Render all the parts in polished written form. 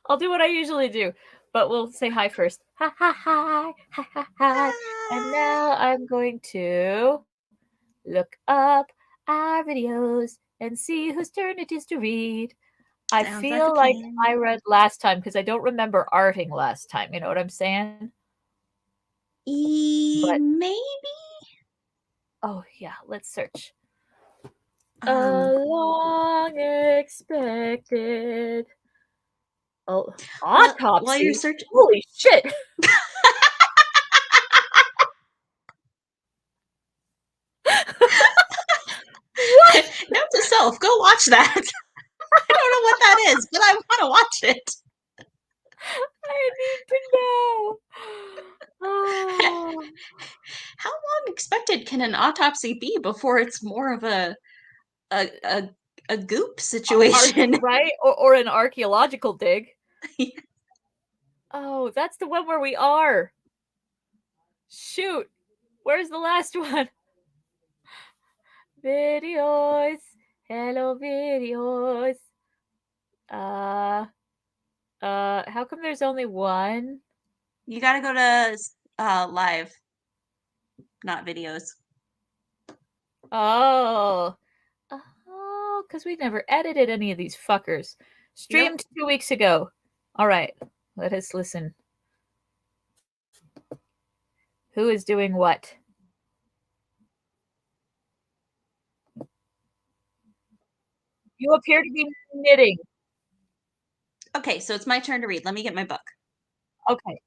I'll do what I usually do, but we'll say hi first. Ha ha hi, ha ha hi. And now I'm going to look up our videos and see whose turn it is to read. I Sounds like a feel like plan. I read last time because I don't remember arting last time. You know what I'm saying? But Maybe. oh yeah, let's search. Um, A long expected while you're autopsy. searching, Holy shit! What? note to self, go watch that. I don't know what that is, but I want to watch it. I need to know. Oh. How long expected can an autopsy be before it's more of a a, a goop situation? Right? Or an archaeological dig. Oh, that's the one where we are. Shoot. Where's the last one? Videos. Hello, videos. Uh, how come there's only one? You gotta go to live, not videos. Oh. Oh, because we never edited any of these fuckers. Nope. Streamed 2 weeks ago. All right, let us listen. Who is doing what? You appear to be knitting. Okay, so it's my turn to read. Let me get my book. Okay.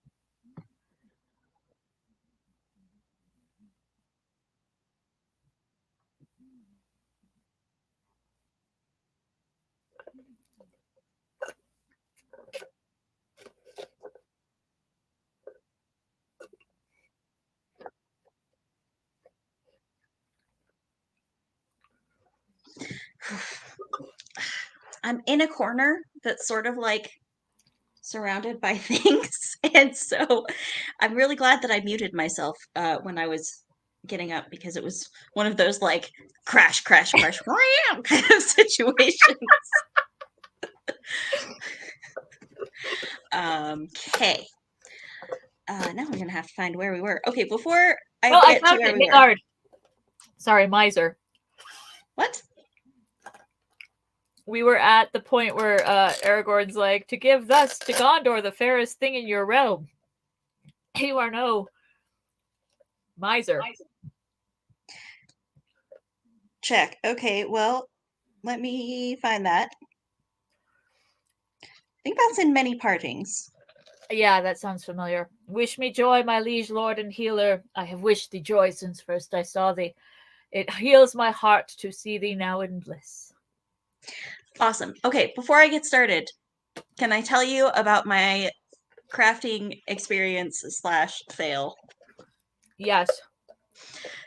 I'm in a corner that's sort of like surrounded by things, and so I'm really glad that I muted myself when I was getting up because it was one of those like crash, crash, crash, kind of situations. Okay. Now we're gonna have to find where we were. Okay, before I Oh, I get to found where it. we were. Nigard. Sorry, miser. What? We were at the point where Aragorn's like, to give thus to Gondor the fairest thing in your realm. You are no miser. Check. Okay, well, let me find that. I think that's in many partings. Yeah, that sounds familiar. Wish me joy, my liege lord and healer. I have wished thee joy since first I saw thee. It heals my heart to see thee now in bliss. Awesome. Okay, before I get started, can I tell you about my crafting experience slash fail? Yes.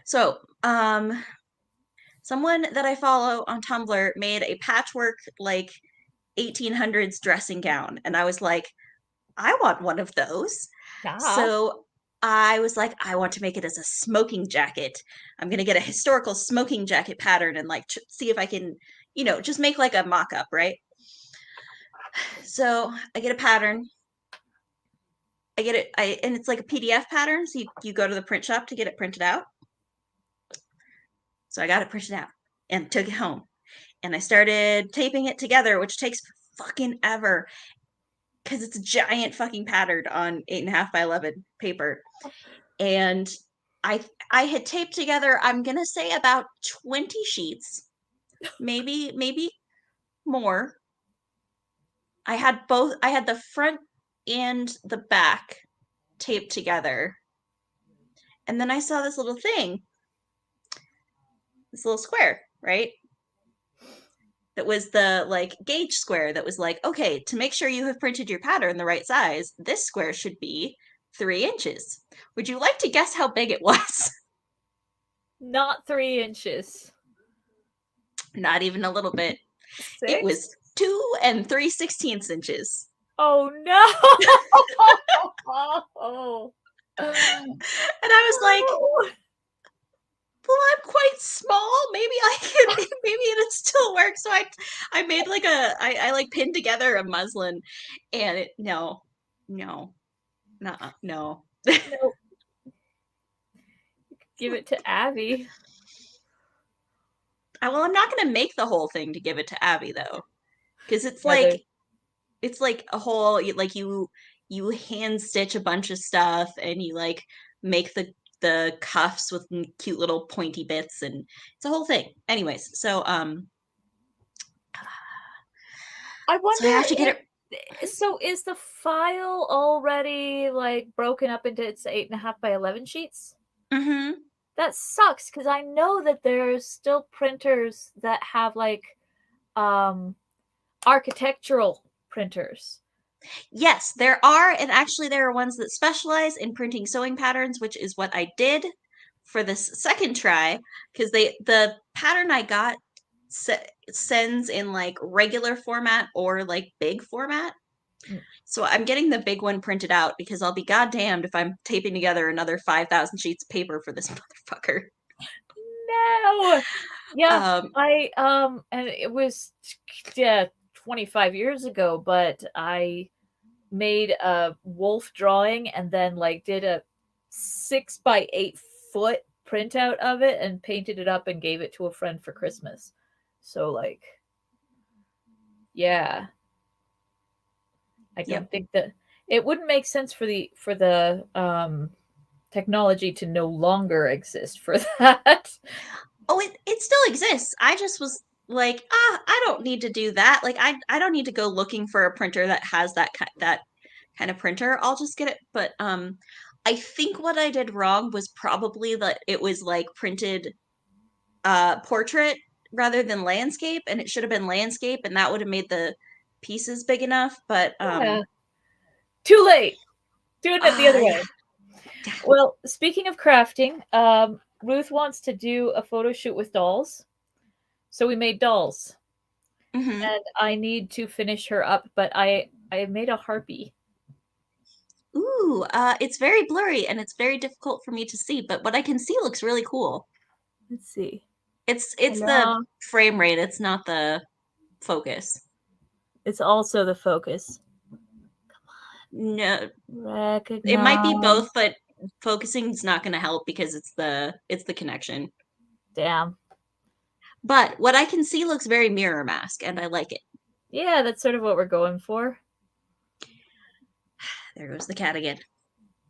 So, someone that I follow on Tumblr made a patchwork like 1800s dressing gown, and I was like, I want one of those. Yeah. So I was like, I want to make it as a smoking jacket. I'm gonna get a historical smoking jacket pattern and like see if I can, just make like a mock-up, right? So I get a pattern. I get it, and it's like a PDF pattern. So you go to the print shop to get it printed out. So I got it printed out and took it home. And I started taping it together, which takes fucking ever because it's a giant fucking pattern on 8.5 by 11 paper. And I had taped together, I'm gonna say about 20 sheets, maybe more. I had the front and the back taped together. And then I saw this little thing, this little square, right? That was the like gauge square that was like, okay, to make sure you have printed your pattern the right size, this square should be 3 inches. Would you like to guess how big it was? Not 3 inches. Not even a little bit. It 6? was 2 and 3/16 inches. Oh no! And I was like, well, I'm quite small. Maybe I can, maybe it'd still work. So I made like I like pinned together a muslin, and no, no, no. No, give it to Abby. Well, I'm not gonna make the whole thing to give it to Abby though, because Heather. it's like a whole like you hand stitch a bunch of stuff and you like make the cuffs with cute little pointy bits and it's a whole thing. Anyways, I so I wonder have to get if it. so is the file already like broken up into its 8.5 by 11 sheets? Mm-hmm. That sucks because I know that there's still printers that have like um architectural printers. Yes, there are, and actually there are ones that specialize in printing sewing patterns, which is what I did for this second try, because the pattern I got sends in like regular format or like big format. Mm. So I'm getting the big one printed out because I'll be goddamned if I'm taping together another 5,000 sheets of paper for this motherfucker. No. Yeah, Um, and it was yeah 25 years ago, but I made a wolf drawing and then like did a 6 by 8 foot printout of it and painted it up and gave it to a friend for Christmas. So like, yeah, I don't yep. think that it wouldn't make sense for the technology to no longer exist for that. Oh, it still exists. I just was like, I don't need to do that. Like, I don't need to go looking for a printer that has that kind of printer. I'll just get it. But I think what I did wrong was probably that it was like printed portrait rather than landscape, and it should have been landscape, and that would have made the pieces big enough. But Yeah. Too late. Doing it the other yeah. way. Well, speaking of crafting, Ruth wants to do a photo shoot with dolls. So we made dolls. Hmm. And I need to finish her up, but I made a harpy. Ooh, it's very blurry and it's very difficult for me to see, but what I can see looks really cool. Let's see. It's the Hello. frame rate, it's not the focus. It's also the focus. No, it might be Recognize. both, but focusing's not going to help because it's the connection. Damn. But what I can see looks very Mirror Mask, and I like it. Yeah, that's sort of what we're going for. There goes the cat again.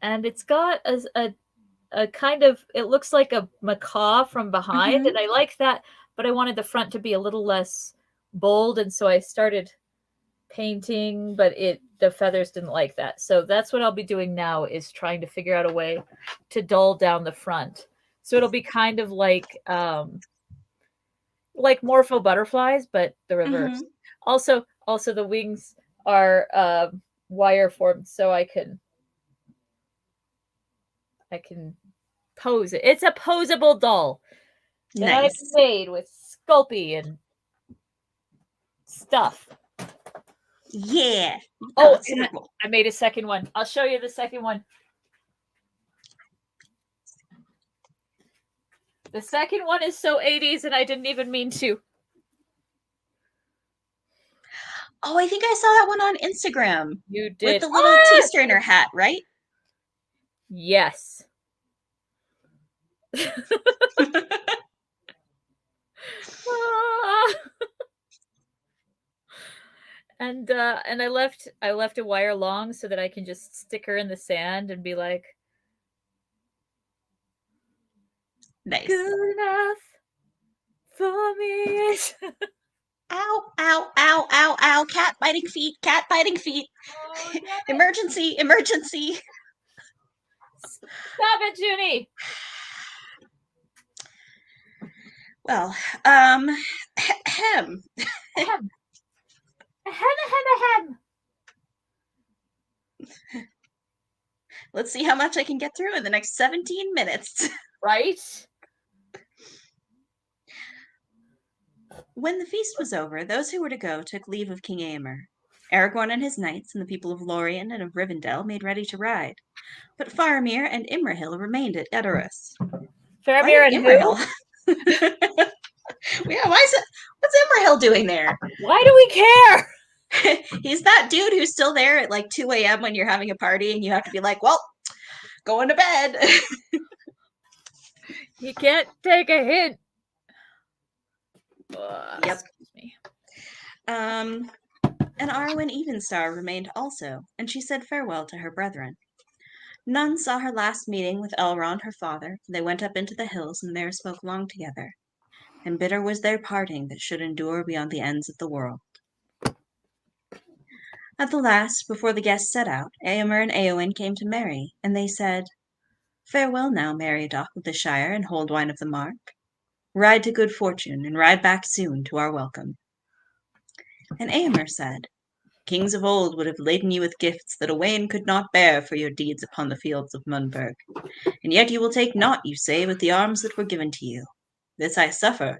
And it's got a kind of, it looks like a macaw from behind, Hmm. and I like that, but I wanted the front to be a little less bold, and so I started painting, but the feathers didn't like that. So that's what I'll be doing now is trying to figure out a way to dull down the front. So it'll be kind of like morpho butterflies, but the reverse. Hmm. Also the wings are wire formed, so I can pose it. It's a posable doll that I've Nice. made with Sculpey and stuff. Yeah. Oh, Oh, that's and super cool. I made a second one. I'll show you the second one. The second one is so 80s, and I didn't even mean to. Oh, I think I saw that one on Instagram You with did. the little tea Ah! strainer hat, right? Yes. Ah! And I left a wire long so that I can just stick her in the sand and be like, Nice. good enough for me. Ow, ow, ow, ow, ow, cat biting feet, cat biting feet. Oh, damn it. Emergency, emergency. Stop it, Junie. Well, ahem. Ahem. Ahem, ahem, ahem. Let's see how much I can get through in the next 17 minutes. Right? When the feast was over, those who were to go took leave of King Aomer. Aragorn and his knights and the people of Lorien and of Rivendell made ready to ride, but Faramir and Imrahil remained at Edoras. Faramir and who? Yeah, what's Imrahil doing there? Why do we care? He's that dude who's still there at like 2 a.m. when you're having a party and you have to be like, well, going to bed. You can't take a hint. Yep. Excuse me. And Arwen Evenstar remained also, and she said farewell to her brethren. None saw her last meeting with Elrond her father, for they went up into the hills and there spoke long together. And bitter was their parting that should endure beyond the ends of the world. At the last, before the guests set out, Eomer and Eowyn came to Merry, and they said, Farewell now, Meriadoc of the Shire and Holdwine of the Mark. Ride to good fortune, and ride back soon to our welcome. And Eomer said, Kings of old would have laden you with gifts that Owain could not bear for your deeds upon the fields of Munburg. And yet you will take naught, you say, with the arms that were given to you. This I suffer,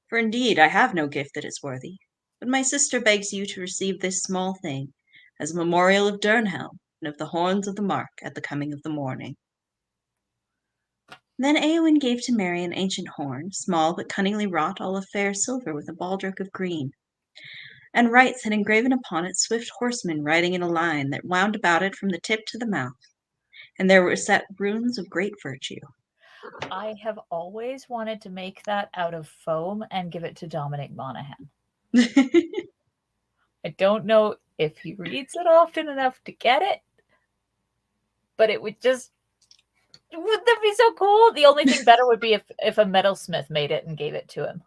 for indeed I have no gift that is worthy. But my sister begs you to receive this small thing, as a memorial of Durnhelm and of the horns of the Mark at the coming of the morning. Then Eowyn gave to Merry an ancient horn, small but cunningly wrought all of fair silver with a baldric of green. And Wrights had engraven upon it swift horsemen riding in a line that wound about it from the tip to the mouth, and there were set runes of great virtue. I have always wanted to make that out of foam and give it to Dominic Monaghan. I don't know if he reads it often enough to get it, but it would just... Wouldn't that be so cool? The only thing better would be if a metalsmith made it and gave it to him.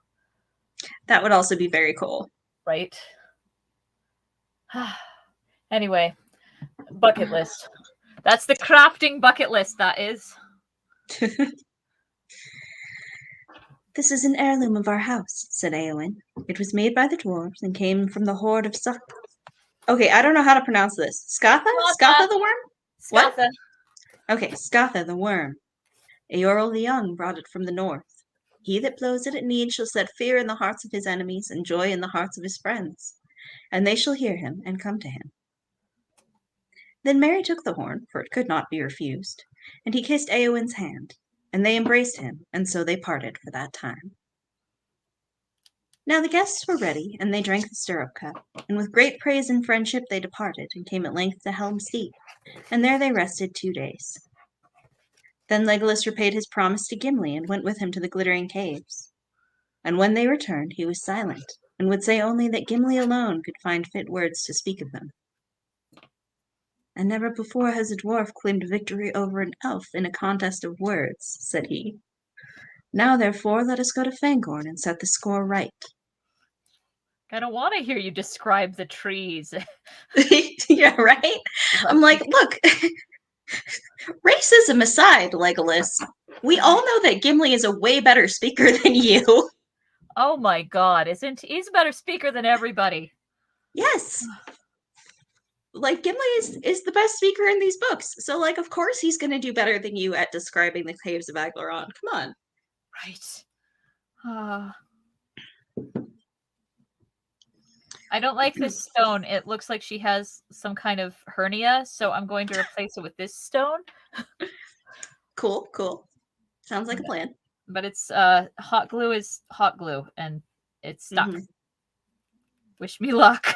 That would also be very cool. Right? Anyway, bucket list. That's the crafting bucket list, that is. This is an heirloom of our house, said Eowyn. It was made by the dwarves and came from the hoard of Okay, I don't know how to pronounce this. Scatha? Scatha the worm? Scatha. What? Okay, Scatha the worm. Eorl the Young brought it from the north. He that blows it at need shall set fear in the hearts of his enemies and joy in the hearts of his friends. And they shall hear him and come to him. Then Merry took the horn, for it could not be refused, and he kissed Eowyn's hand, and they embraced him, and so they parted for that time. Now the guests were ready, and they drank the stirrup cup, and with great praise and friendship they departed, and came at length to Helm's Deep, and there they rested 2 days. Then Legolas repaid his promise to Gimli, and went with him to the glittering caves. And when they returned, he was silent, and would say only that Gimli alone could find fit words to speak of them. And never before has a dwarf claimed victory over an elf in a contest of words, said he. Now, therefore, let us go to Fangorn and set the score right. I don't want to hear you describe the trees. Yeah, right? I'm like, look, racism aside, Legolas, we all know that Gimli is a way better speaker than you. Oh my god, he's a better speaker than everybody. Yes. Like, Gimli is the best speaker in these books. So, like, of course he's going to do better than you at describing the caves of Aglarond. Come on. Right. I don't like this stone. It looks like she has some kind of hernia, so I'm going to replace it with this stone. Cool. Sounds like a plan. But it's hot glue is hot glue, and it's stuck. Mm-hmm. Wish me luck.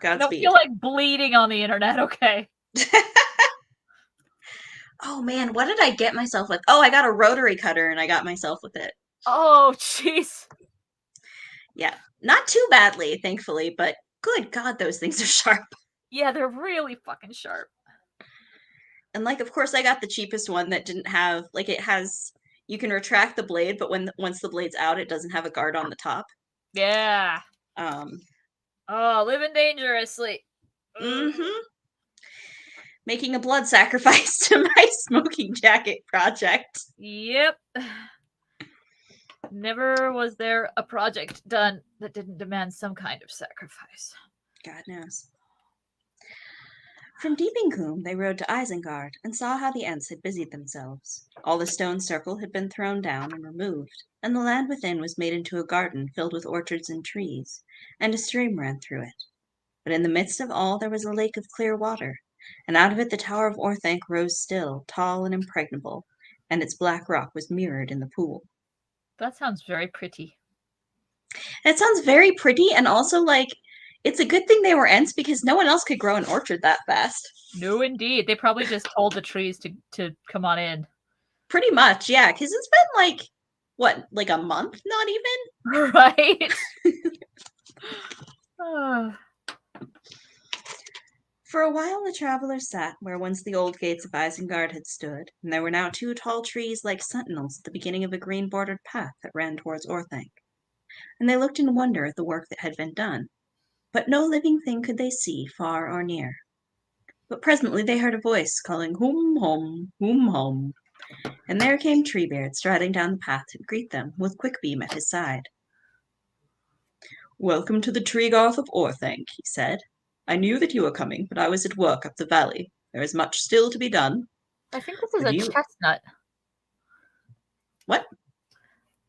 Godspeed. I don't feel like bleeding on the internet, okay? Oh man, what did I get myself with? Oh, I got a rotary cutter and I got myself with it. Oh, jeez. Yeah, not too badly, thankfully, but good God, those things are sharp. Yeah, they're really fucking sharp. And like, of course, I got the cheapest one that didn't have, like, it has, you can retract the blade, but once the blade's out, it doesn't have a guard on the top. Yeah. Oh, living dangerously. Mm-hmm. Making a blood sacrifice to my smoking jacket project. Yep. Never was there a project done that didn't demand some kind of sacrifice. God knows. From Deepingcombe they rode to Isengard and saw how the Ents had busied themselves. All the stone circle had been thrown down and removed, and the land within was made into a garden filled with orchards and trees, and a stream ran through it. But in the midst of all there was a lake of clear water, and out of it the tower of Orthanc rose still, tall and impregnable, and its black rock was mirrored in the pool. That sounds very pretty. It sounds very pretty, and also, like, it's a good thing they were Ents because no one else could grow an orchard that fast. No, indeed. They probably just told the trees to come on in. Pretty much, yeah, because it's been, like, what, like a month? Not even? Right? For a while the travellers sat where once the old gates of Isengard had stood, and there were now 2 tall trees like sentinels at the beginning of a green-bordered path that ran towards Orthanc. And they looked in wonder at the work that had been done, but no living thing could they see, far or near. But presently they heard a voice calling, "Hum hum," and there came Treebeard striding down the path to greet them, with Quickbeam at his side. "Welcome to the Treegarth of Orthanc," he said. "I knew that you were coming, but I was at work up the valley. There is much still to be done." I think this is a chestnut. What?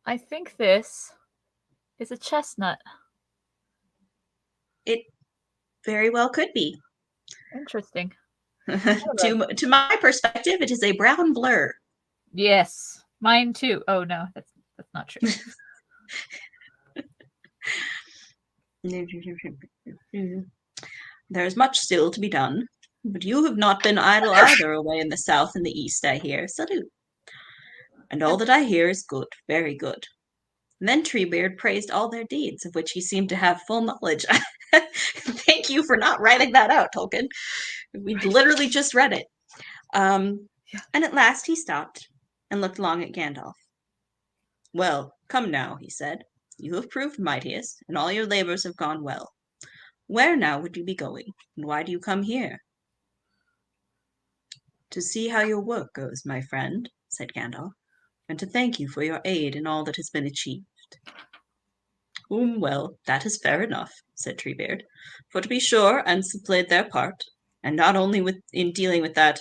I think this is a chestnut. It very well could be. Interesting. To my perspective, it is a brown blur. Yes, mine too. Oh no, that's not true. There is much still to be done, but you have not been idle either away in the south and the east, I hear. Salute. And all that I hear is good, very good. And then Treebeard praised all their deeds, of which he seemed to have full knowledge. Thank you for not writing that out, Tolkien. We literally just read it. And at last he stopped and looked long at Gandalf. "Well, come now," he said. "You have proved mightiest, and all your labors have gone well. Where now would you be going, and why do you come here?" "To see how your work goes, my friend," said Gandalf, "and to thank you for your aid in all that has been achieved." Well, that is fair enough," said Treebeard, "for to be sure Ents have played their part, and not only in dealing with that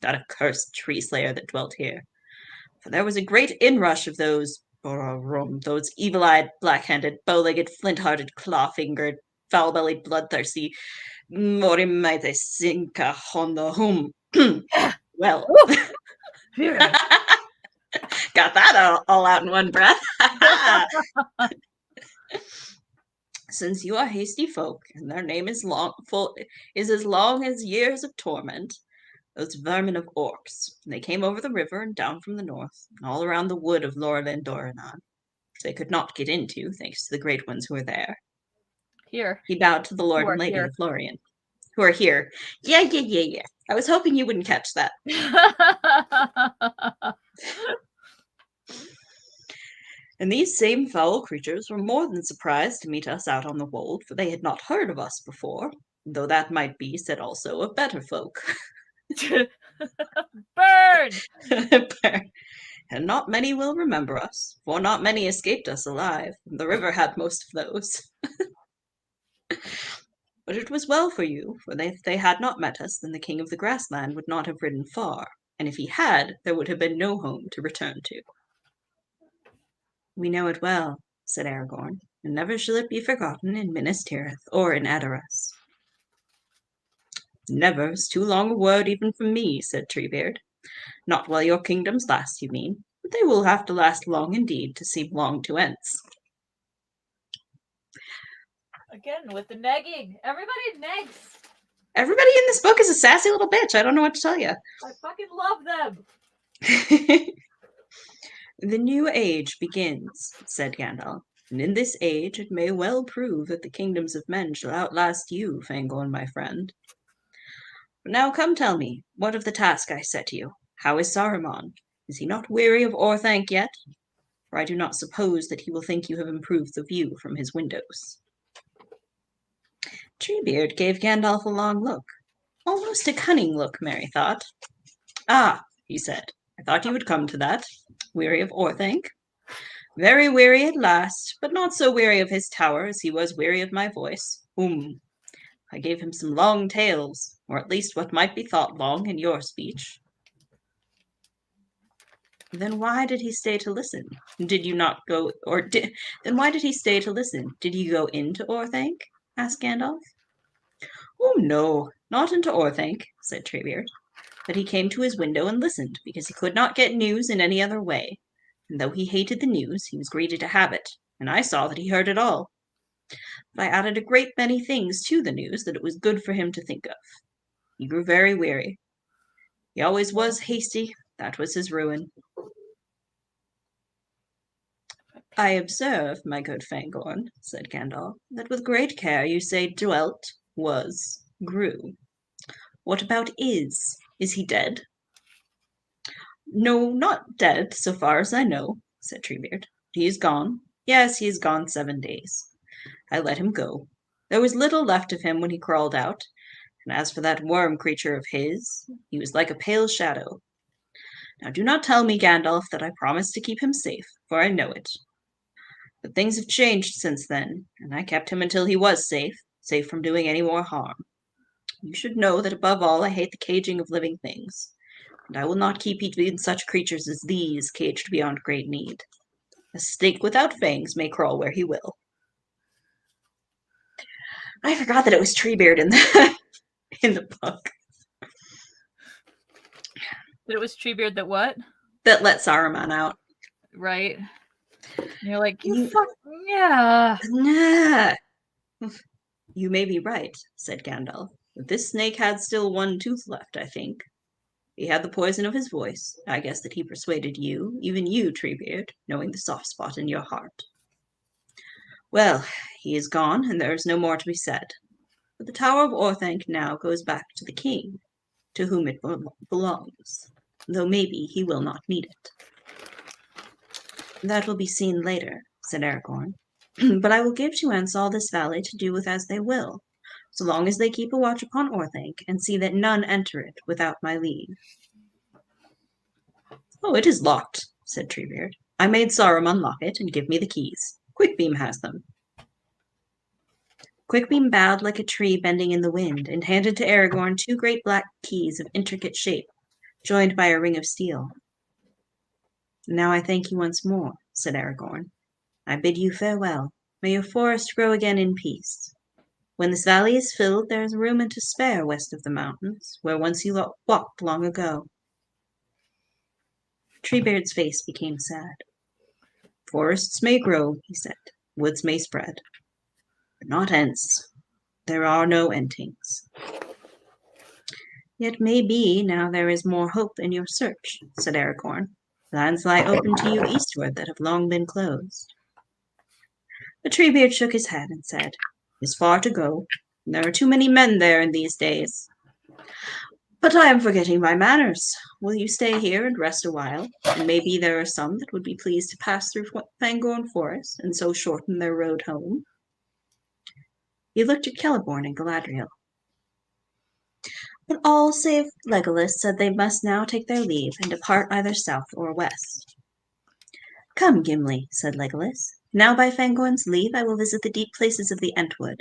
accursed tree-slayer that dwelt here. For there was a great inrush of those evil-eyed, black-handed, bow-legged, flint-hearted, claw-fingered, foul-bellied, bloodthirsty, Morimaithesinka Hondo Well, got that all out in one breath. Since you are hasty folk, and their name is as long as years of torment, those vermin of orcs, they came over the river and down from the north, and all around the wood of Lorelin Doranan, which they could not get into, thanks to the great ones who were there. Here. He bowed to the Lord and Lady of Lorien, who are here. Yeah. I was hoping you wouldn't catch that. And these same foul creatures were more than surprised to meet us out on the wold, for they had not heard of us before, though that might be said also of better folk. Burn! And not many will remember us, for not many escaped us alive, and the river had most of those. But it was well for you, for if they had not met us, then the king of the grassland would not have ridden far, and if he had, there would have been no home to return to. We know it well, said Aragorn, and never shall it be forgotten in Minas Tirith or in Edoras. Never is too long a word even from me, said Treebeard. Not while your kingdoms last, you mean, but they will have to last long indeed to seem long to Ents. Again, with the negging. Everybody negs. Everybody in this book is a sassy little bitch. I don't know what to tell you. I fucking love them. The new age begins, said Gandalf, and in this age it may well prove that the kingdoms of men shall outlast you, Fangorn, my friend. But now come tell me, what of the task I set you? How is Saruman? Is he not weary of Orthanc yet? For I do not suppose that he will think you have improved the view from his windows. Treebeard gave Gandalf a long look. Almost a cunning look, Merry thought. Ah, he said, I thought you would come to that. Weary of Orthanc? Very weary at last, but not so weary of his tower as he was weary of my voice. I gave him some long tales, or at least what might be thought long in your speech. Then why did he stay to listen? Did you not go, then why did he stay to listen? Did you go into Orthanc? Asked Gandalf. Oh, no, not into Orthanc, said Treebeard. But he came to his window and listened, because he could not get news in any other way. And though he hated the news, he was greedy to have it, and I saw that he heard it all. But I added a great many things to the news that it was good for him to think of. He grew very weary. He always was hasty. That was his ruin. I observe, my good Fangorn, said Gandalf, that with great care you say dwelt, was, grew. What about is? Is he dead? No, not dead, so far as I know, said Treebeard. He is gone. Yes, he is gone 7 days. I let him go. There was little left of him when he crawled out, and as for that worm creature of his, he was like a pale shadow. Now do not tell me, Gandalf, that I promised to keep him safe, for I know it. But things have changed since then, and I kept him until he was safe from doing any more harm. You should know that above all I hate the caging of living things, and I will not keep even such creatures as these caged beyond great need. A snake without fangs may crawl where he will. I forgot that it was Treebeard in the book. That it was Treebeard that what? That let Saruman out. Right. And you're like, you fuck, yeah. Nah. You may be right, said Gandalf. But this snake had still one tooth left, I think. He had the poison of his voice. I guess that he persuaded you, even you, Treebeard, knowing the soft spot in your heart. Well, he is gone, and there is no more to be said. But the Tower of Orthanc now goes back to the king, to whom it belongs, though maybe he will not need it. That will be seen later, said Aragorn. But I will give to Ents all this valley to do with as they will, so long as they keep a watch upon Orthanc, and see that none enter it without my leave. Oh, it is locked, said Treebeard. I made Saruman lock it and give me the keys. Quickbeam has them. Quickbeam bowed like a tree bending in the wind, and handed to Aragorn 2 great black keys of intricate shape, joined by a ring of steel. Now I thank you once more, said Aragorn. I bid you farewell. May your forest grow again in peace. When this valley is filled, there is room and to spare west of the mountains, where once you walked long ago. Treebeard's face became sad. Forests may grow, he said. Woods may spread. But not Ents. There are no Entings. Yet maybe now there is more hope in your search, said Aragorn. Lands lie open to you eastward that have long been closed. But Treebeard shook his head and said, It is far to go, and there are too many men there in these days. But I am forgetting my manners. Will you stay here and rest a while? And maybe there are some that would be pleased to pass through Fangorn Forest, and so shorten their road home. He looked at Celeborn and Galadriel. But all save Legolas said they must now take their leave and depart either south or west. Come, Gimli, said Legolas. Now by Fangorn's leave I will visit the deep places of the Entwood,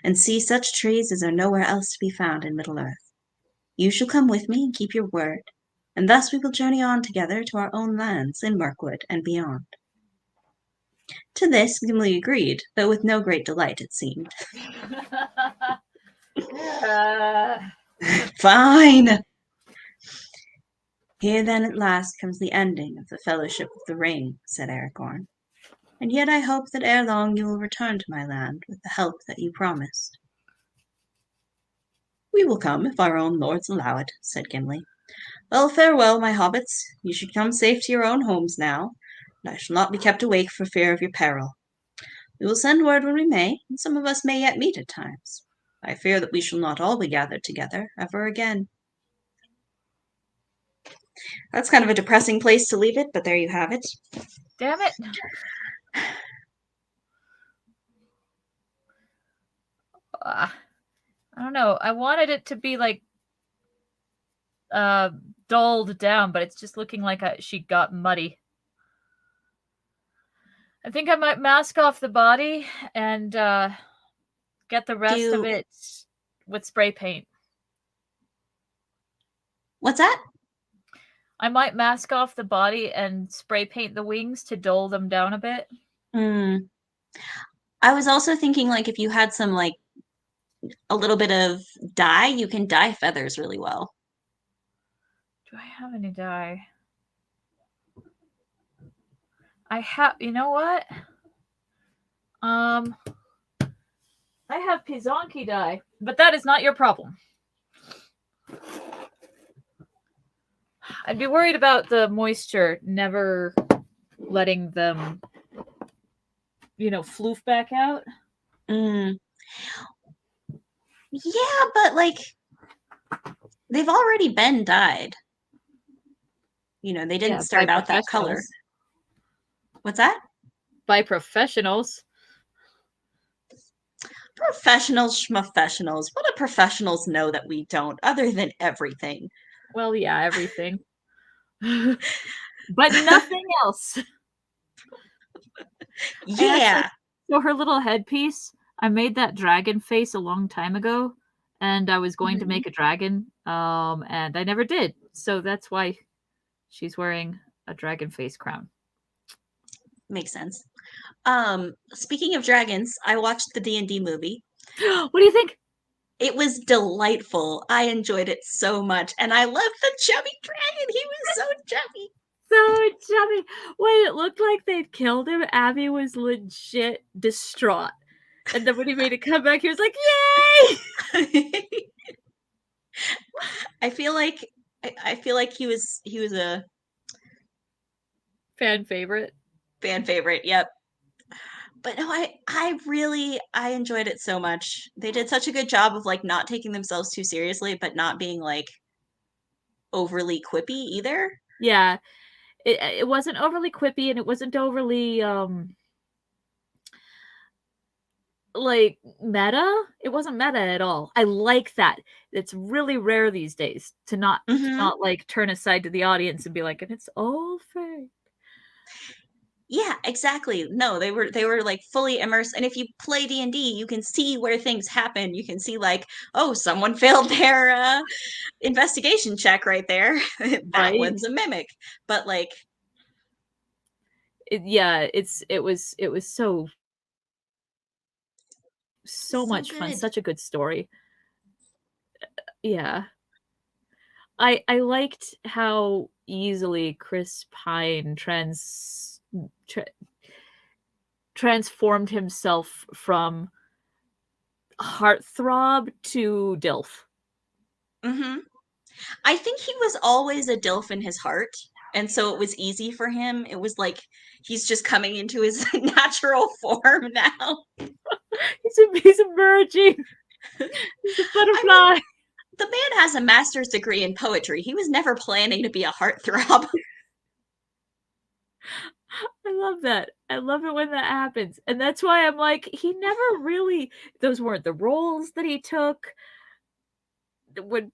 and see such trees as are nowhere else to be found in Middle-earth. You shall come with me and keep your word, and thus we will journey on together to our own lands in Mirkwood and beyond. To this Gimli agreed, though with no great delight, it seemed. Fine! Here then at last comes the ending of the Fellowship of the Ring, said Aragorn. And yet I hope that ere long you will return to my land with the help that you promised. We will come, if our own lords allow it, said Gimli. Well, farewell, my hobbits. You should come safe to your own homes now, and I shall not be kept awake for fear of your peril. We will send word when we may, and some of us may yet meet at times. I fear that we shall not all be gathered together ever again. That's kind of a depressing place to leave it, but there you have it. Damn it. I don't know. I wanted it to be like dulled down, but it's just looking like she got muddy. I think I might mask off the body and get the rest of it with spray paint. What's that? I might mask off the body and spray paint the wings to dull them down a bit. I was also thinking, like, if you had some, like, a little bit of dye, you can dye feathers really well. Do I have any dye? I have. You know what? Um, I have Pizonki dye, but that is not your problem. I'd be worried about the moisture never letting them, floof back out. Mm. Yeah, but like they've already been dyed. They didn't Yeah, by start out that color. professionals. What's that? By professionals. Professionals, schmofessionals. What do professionals know that we don't, other than everything? Well, yeah, everything. But nothing else. I actually, Yeah. so her little headpiece, I made that dragon face a long time ago, and I was going to Mhm. make a dragon, and I never did. So that's why she's wearing a dragon face crown. Makes sense. Speaking of dragons, I watched the D&D movie. What do you think? It was delightful. I enjoyed it so much, and I loved the chubby dragon. He was so chubby. So chubby. When it looked like they'd killed him, Abby was legit distraught. And then when he made a comeback, he was like, "Yay!" I feel like he was a Fan favorite. fan favorite. Yep. But no, I enjoyed it so much. They did such a good job of like not taking themselves too seriously, but not being like overly quippy either. Yeah, it wasn't overly quippy, and it wasn't overly like meta. It wasn't meta at all. I like that. It's really rare these days to not like turn aside to the audience and be like, and it's all fake. Yeah, exactly. No, they were like fully immersed. And if you play D&D, you can see where things happen. You can see like, oh, someone failed their investigation check right there. That Right? one's a mimic. But like Yeah, it was so so much fun, good. such a good story. Yeah. I liked how easily Chris Pine tra- transformed himself from heartthrob to DILF. Hmm. I think he was always a DILF in his heart. And so it was easy for him. It was like he's just coming into his natural form now. He's emerging. He's a I mean, butterfly. the man has a master's degree in poetry. He was never planning to be a heartthrob. I love that. I love it when that happens. And that's why I'm like, he never really those weren't the roles that he took. When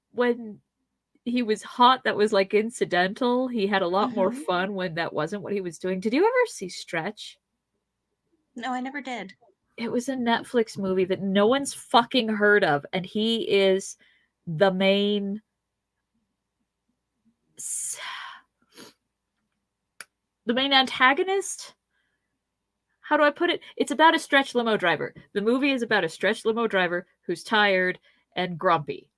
he was hot, that was like incidental. He had a lot more Hmm. fun when that wasn't what he was doing. Did you ever see Stretch? No, I never did. It was a Netflix movie that no one's fucking heard of, and he is the main the main antagonist. How do I put it? It's about a stretch limo driver. The movie is about a stretch limo driver who's tired and grumpy.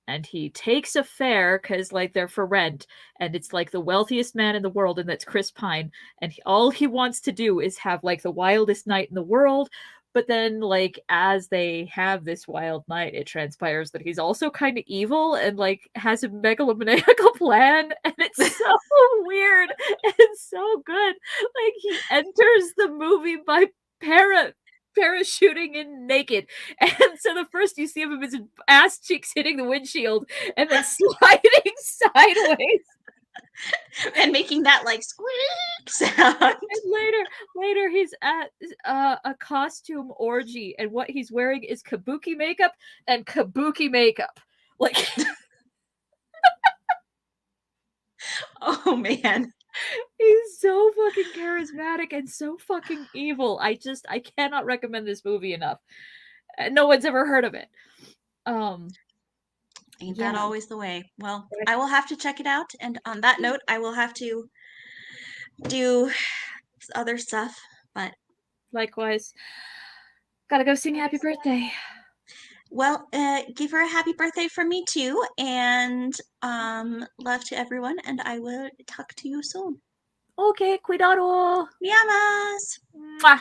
And he takes a fare because like they're for rent, and it's like the wealthiest man in the world, and that's Chris Pine. And all he wants to do is have like the wildest night in the world. But then, like, as they have this wild night, it transpires that he's also kind of evil and like has a megalomaniacal plan, and it's so weird and so good. Like, he enters the movie by parachuting in naked, and so the first you see of him is his ass cheeks hitting the windshield and then sliding sideways. And making that like squeak sound. And later he's at a costume orgy, and what he's wearing is kabuki makeup and kabuki makeup. Like, Oh man. he's so fucking charismatic and so fucking evil. I cannot recommend this movie enough. No one's ever heard of it. Um, Ain't that yeah, always the way? Well, I will have to check it out. And on that note, I will have to do other stuff. But likewise. Gotta go sing happy birthday. Well, give her a happy birthday from me too, and love to everyone, and I will talk to you soon. Okay, cuidado. Mi amas! Mwah.